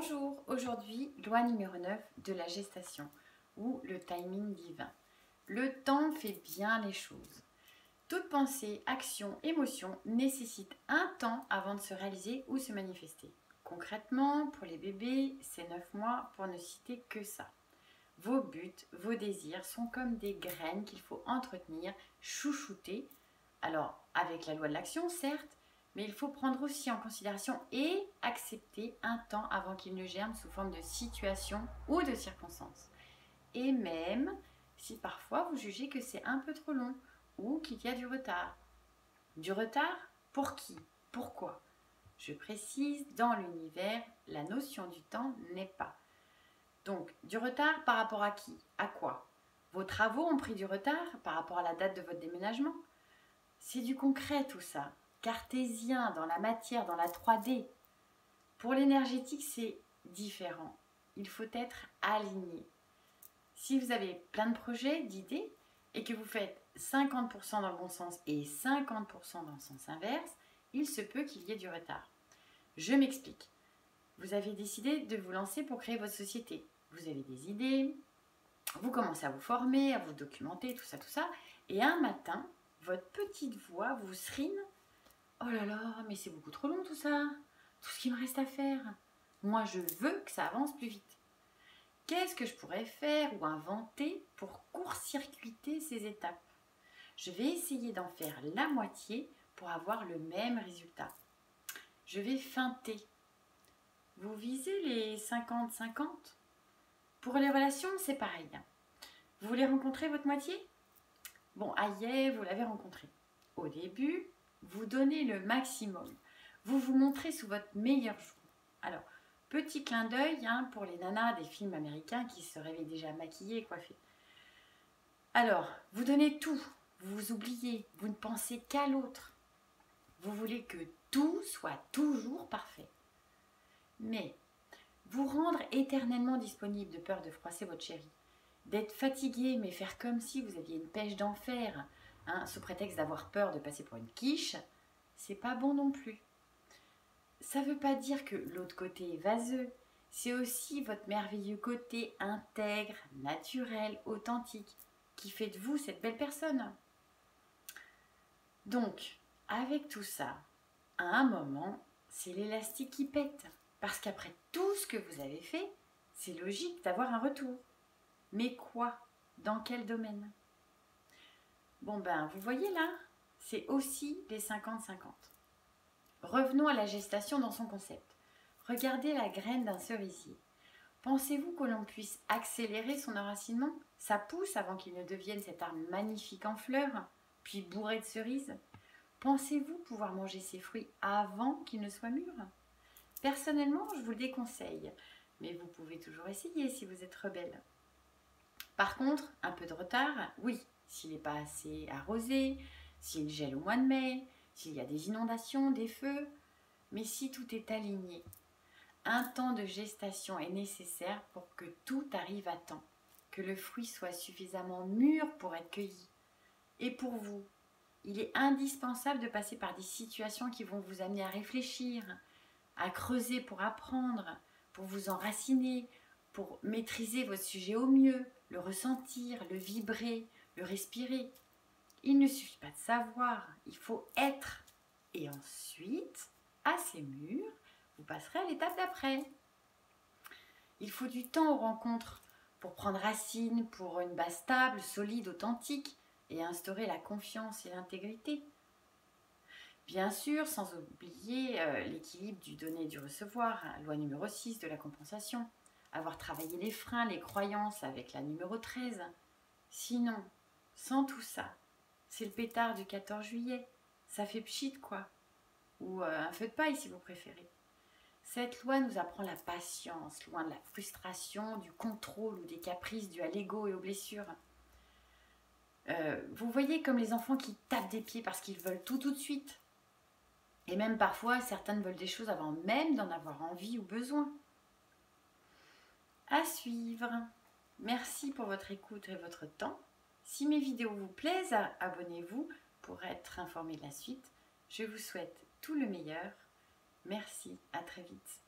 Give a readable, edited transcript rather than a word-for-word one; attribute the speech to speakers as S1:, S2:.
S1: Bonjour, aujourd'hui, loi numéro 9 de la gestation ou le timing divin. Le temps fait bien les choses. Toute pensée, action, émotion nécessite un temps avant de se réaliser ou se manifester. Concrètement, pour les bébés, c'est 9 mois pour ne citer que ça. Vos buts, vos désirs sont comme des graines qu'il faut entretenir, chouchouter. Alors, avec la loi de l'action, certes, mais il faut prendre aussi en considération et accepter un temps avant qu'il ne germe sous forme de situation ou de circonstance. Et même si parfois vous jugez que c'est un peu trop long ou qu'il y a du retard. Du retard pour qui? Pourquoi? Je précise, dans l'univers, la notion du temps n'est pas. Donc, du retard par rapport à qui? À quoi? Vos travaux ont pris du retard par rapport à la date de votre déménagement? C'est du concret tout ça, cartésien, dans la matière, dans la 3D. Pour l'énergétique, c'est différent. Il faut être aligné. Si vous avez plein de projets, d'idées, et que vous faites 50% dans le bon sens et 50% dans le sens inverse, il se peut qu'il y ait du retard. Je m'explique. Vous avez décidé de vous lancer pour créer votre société. Vous avez des idées, vous commencez à vous former, à vous documenter, tout ça, et un matin, votre petite voix vous srine. Oh là là, mais c'est beaucoup trop long tout ça, tout ce qu'il me reste à faire. Moi, je veux que ça avance plus vite. Qu'est-ce que je pourrais faire ou inventer pour court-circuiter ces étapes? Je vais essayer d'en faire la moitié pour avoir le même résultat. Je vais feinter. Vous visez les 50-50? Pour les relations, c'est pareil. Vous voulez rencontrer votre moitié? Bon, aïe, vous l'avez rencontré. Au début, vous donnez le maximum. Vous vous montrez sous votre meilleur jour. Alors, petit clin d'œil pour les nanas des films américains qui se réveillent déjà maquillées et coiffées. Alors, vous donnez tout. Vous vous oubliez. Vous ne pensez qu'à l'autre. Vous voulez que tout soit toujours parfait. Mais vous rendre éternellement disponible de peur de froisser votre chéri, d'être fatigué mais faire comme si vous aviez une pêche d'enfer, sous prétexte d'avoir peur de passer pour une quiche, c'est pas bon non plus. Ça veut pas dire que l'autre côté est vaseux, c'est aussi votre merveilleux côté intègre, naturel, authentique, qui fait de vous cette belle personne. Donc, avec tout ça, à un moment, c'est l'élastique qui pète. Parce qu'après tout ce que vous avez fait, c'est logique d'avoir un retour. Mais quoi? Dans quel domaine? Bon ben, vous voyez là, c'est aussi les 50-50. Revenons à la gestation dans son concept. Regardez la graine d'un cerisier. Pensez-vous que l'on puisse accélérer son enracinement? Ça pousse avant qu'il ne devienne cet arbre magnifique en fleurs, puis bourré de cerises. Pensez-vous pouvoir manger ces fruits avant qu'ils ne soient mûrs? Personnellement, je vous le déconseille, mais vous pouvez toujours essayer si vous êtes rebelle. Par contre, un peu de retard, oui, s'il n'est pas assez arrosé, s'il gèle au mois de mai, s'il y a des inondations, des feux, mais si tout est aligné. Un temps de gestation est nécessaire pour que tout arrive à temps, que le fruit soit suffisamment mûr pour être cueilli. Et pour vous, il est indispensable de passer par des situations qui vont vous amener à réfléchir, à creuser pour apprendre, pour vous enraciner, pour maîtriser votre sujet au mieux, le ressentir, le vibrer, le respirer. Il ne suffit pas de savoir, il faut être. Et ensuite, assez mûr, vous passerez à l'étape d'après. Il faut du temps aux rencontres pour prendre racine, pour une base stable, solide, authentique et instaurer la confiance et l'intégrité. Bien sûr, sans oublier l'équilibre du donner et du recevoir, loi numéro 6 de la compensation, avoir travaillé les freins, les croyances avec la numéro 13. Sinon, sans tout ça, c'est le pétard du 14 juillet, ça fait pchit quoi, ou un feu de paille si vous préférez. Cette loi nous apprend la patience, loin de la frustration, du contrôle ou des caprices dus à l'ego et aux blessures. Vous voyez comme les enfants qui tapent des pieds parce qu'ils veulent tout de suite. Et même parfois, certaines veulent des choses avant même d'en avoir envie ou besoin. À suivre. Merci pour votre écoute et votre temps. Si mes vidéos vous plaisent, abonnez-vous pour être informé de la suite. Je vous souhaite tout le meilleur. Merci, à très vite.